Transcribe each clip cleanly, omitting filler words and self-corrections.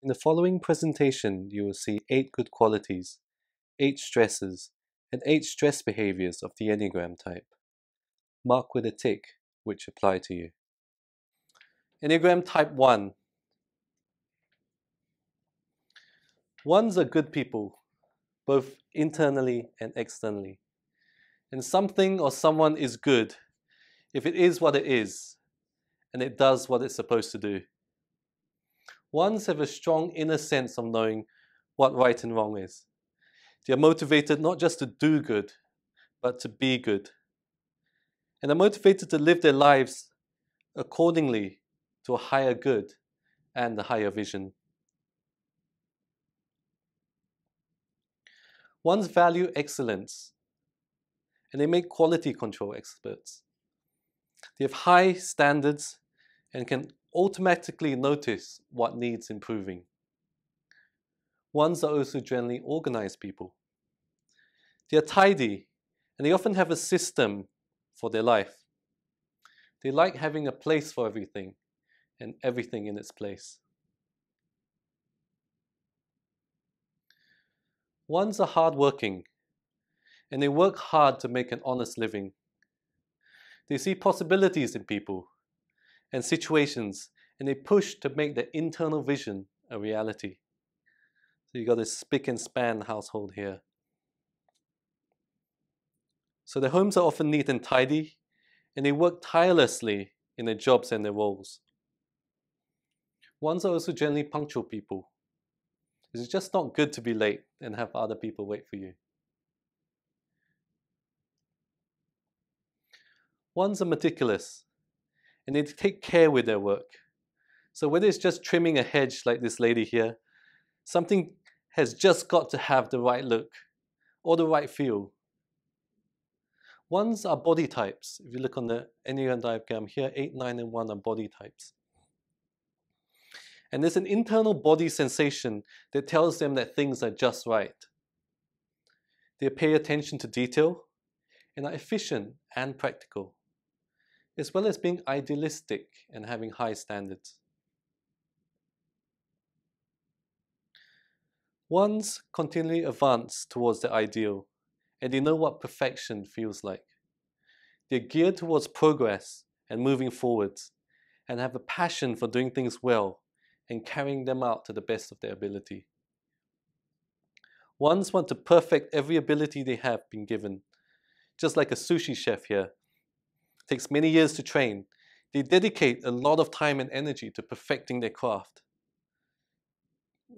In the following presentation, you will see 8 good qualities, 8 stresses, and 8 stress behaviors of the Enneagram type. Mark with a tick which apply to you. Enneagram Type 1. Ones are good people, both internally and externally. And something or someone is good if it is what it is, and it does what it's supposed to do. Ones have a strong inner sense of knowing what right and wrong is. They are motivated not just to do good, but to be good. And are motivated to live their lives accordingly to a higher good and a higher vision. Ones value excellence, and they make quality control experts. They have high standards and can automatically notice what needs improving. Ones are also generally organized people. They are tidy, and they often have a system for their life. They like having a place for everything and everything in its place. Ones are hardworking, and they work hard to make an honest living. They see possibilities in people and situations, and they push to make their internal vision a reality. So you got this spick and span household here. So their homes are often neat and tidy, and they work tirelessly in their jobs and their roles. Ones are also generally punctual people. It's just not good to be late and have other people wait for you. Ones are meticulous, and they take care with their work. So whether it's just trimming a hedge like this lady here, something has just got to have the right look or the right feel. Ones are body types. If you look on the Enneagram diagram here, 8, 9, and 1 are body types. And there's an internal body sensation that tells them that things are just right. They pay attention to detail and are efficient and practical, as well as being idealistic and having high standards. Ones continually advance towards the ideal, and they know what perfection feels like. They're geared towards progress and moving forwards, and have a passion for doing things well and carrying them out to the best of their ability. Ones want to perfect every ability they have been given. Just like a sushi chef here. It takes many years to train. They dedicate a lot of time and energy to perfecting their craft.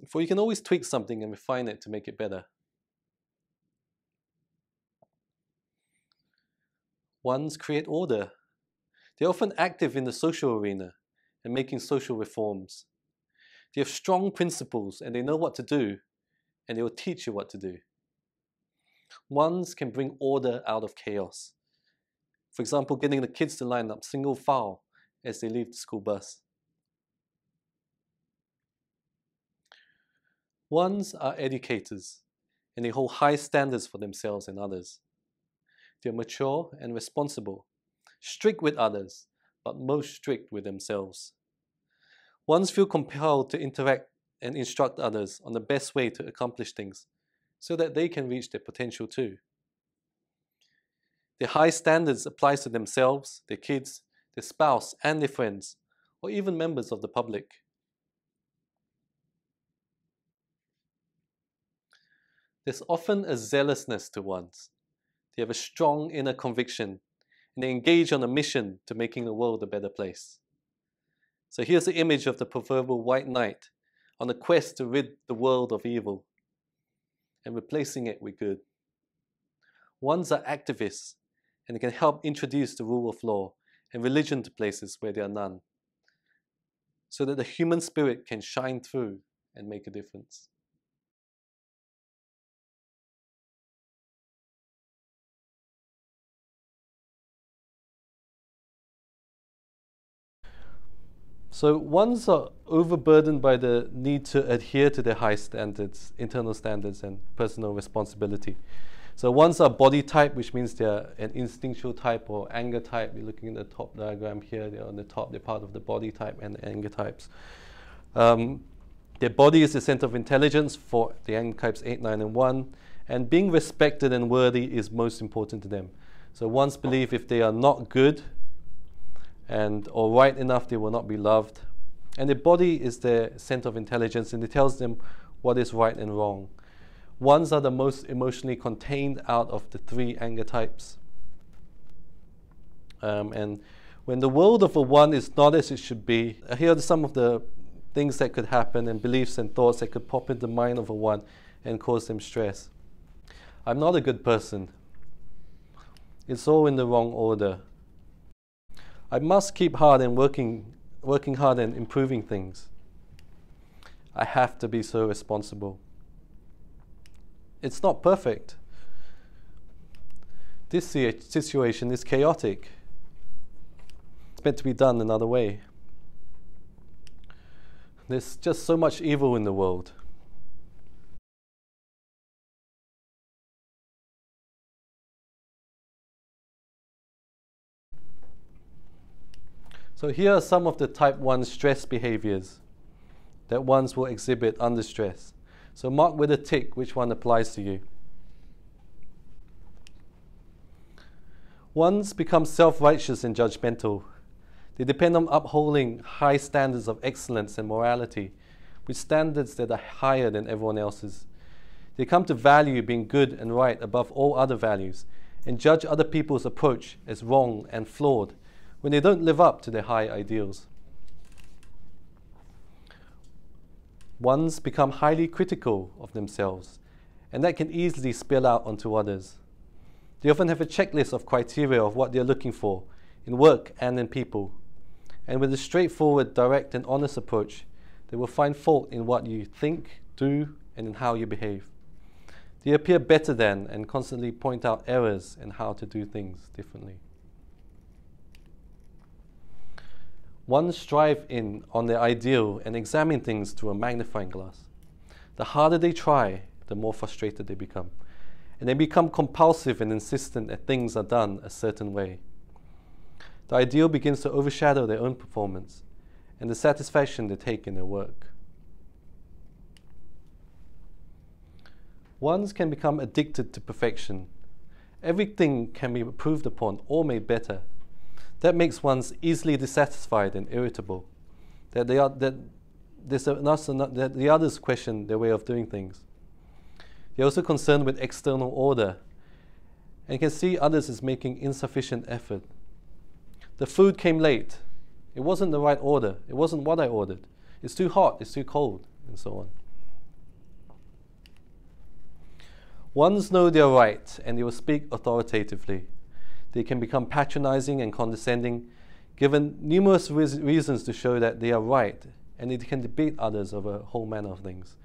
For you can always tweak something and refine it to make it better. Ones create order. They're often active in the social arena and making social reforms. They have strong principles and they know what to do, and they will teach you what to do. Ones can bring order out of chaos. For example, getting the kids to line up single file as they leave the school bus. Ones are educators, and they hold high standards for themselves and others. They are mature and responsible, strict with others, but most strict with themselves. Ones feel compelled to interact and instruct others on the best way to accomplish things, so that they can reach their potential too. Their high standards apply to themselves, their kids, their spouse, and their friends, or even members of the public. There's often a zealousness to ones. They have a strong inner conviction, and they engage on a mission to making the world a better place. So here's the image of the proverbial white knight on a quest to rid the world of evil and replacing it with good. Ones are activists, and they can help introduce the rule of law and religion to places where there are none, so that the human spirit can shine through and make a difference. So ones are overburdened by the need to adhere to their high standards, internal standards, and personal responsibility. So ones are body type, which means they're an instinctual type or anger type. You're looking at the top diagram here. They're on the top. They're part of the body type and the anger types. Their body is the center of intelligence for the Enneagram types 8, 9, and 1, and being respected and worthy is most important to them. So ones believe if they are not good or right enough, they will not be loved. And their body is their center of intelligence, and it tells them what is right and wrong. Ones are the most emotionally contained out of the 3 anger types. And when the world of a 1 is not as it should be, here are some of the things that could happen and beliefs and thoughts that could pop into the mind of a 1 and cause them stress. I'm not a good person. It's all in the wrong order. I must keep hard and working hard and improving things. I have to be so responsible. It's not perfect. This situation is chaotic. It's meant to be done another way. There's just so much evil in the world. So here are some of the type 1 stress behaviors that ones will exhibit under stress. So mark with a tick which one applies to you. Ones become self-righteous and judgmental. They depend on upholding high standards of excellence and morality, with standards that are higher than everyone else's. They come to value being good and right above all other values, and judge other people's approach as wrong and flawed when they don't live up to their high ideals. Ones become highly critical of themselves, and that can easily spill out onto others. They often have a checklist of criteria of what they're looking for in work and in people. And with a straightforward, direct, and honest approach, they will find fault in what you think, do, and in how you behave. They appear better than and constantly point out errors in how to do things differently. Ones strive in on their ideal and examine things through a magnifying glass. The harder they try, the more frustrated they become. And they become compulsive and insistent that things are done a certain way. The ideal begins to overshadow their own performance and the satisfaction they take in their work. Ones can become addicted to perfection. Everything can be improved upon or made better. That makes ones easily dissatisfied and irritable. That the others question their way of doing things. They're also concerned with external order and can see others as making insufficient effort. The food came late. It wasn't the right order. It wasn't what I ordered. It's too hot. It's too cold, and so on. Ones know they're right, and they will speak authoritatively. They can become patronizing and condescending, given numerous reasons to show that they are right, and they can debate others over a whole manner of things.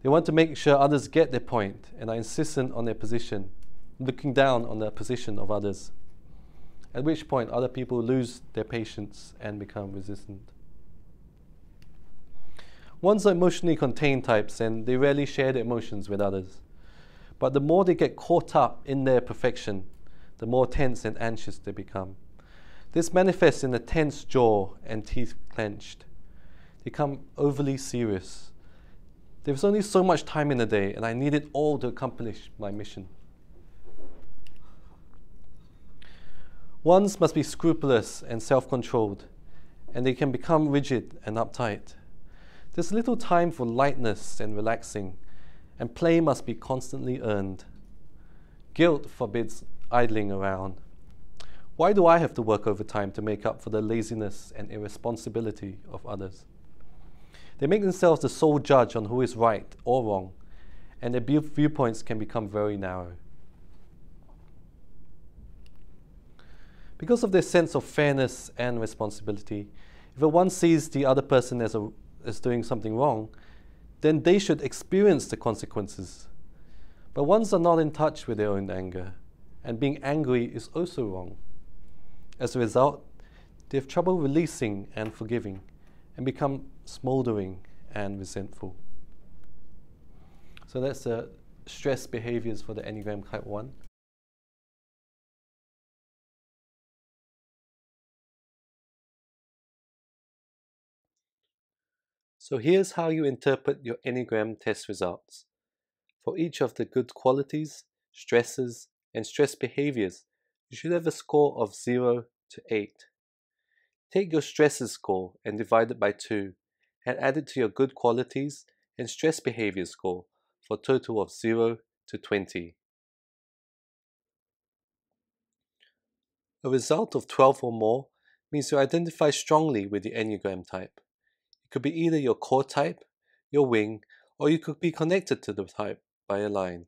They want to make sure others get their point and are insistent on their position, looking down on the position of others, at which point other people lose their patience and become resistant. Ones are emotionally contained types, and they rarely share their emotions with others. But the more they get caught up in their perfection, the more tense and anxious they become. This manifests in a tense jaw and teeth clenched. They become overly serious. There's only so much time in a day, and I need it all to accomplish my mission. Ones must be scrupulous and self-controlled, and they can become rigid and uptight. There's little time for lightness and relaxing, and play must be constantly earned. Guilt forbids idling around. Why do I have to work overtime to make up for the laziness and irresponsibility of others? They make themselves the sole judge on who is right or wrong, and their viewpoints can become very narrow. Because of their sense of fairness and responsibility, if one sees the other person as doing something wrong, then they should experience the consequences. But ones are not in touch with their own anger, and being angry is also wrong. As a result, they have trouble releasing and forgiving, and become smoldering and resentful. So that's the stress behaviors for the Enneagram Type 1. So here's how you interpret your Enneagram test results. For each of the good qualities, stressors, and stress behaviors, you should have a score of 0 to 8. Take your stressors score and divide it by 2, and add it to your good qualities and stress behavior score for a total of 0 to 20. A result of 12 or more means you identify strongly with the Enneagram type. It could be either your core type, your wing, or you could be connected to the type by a line.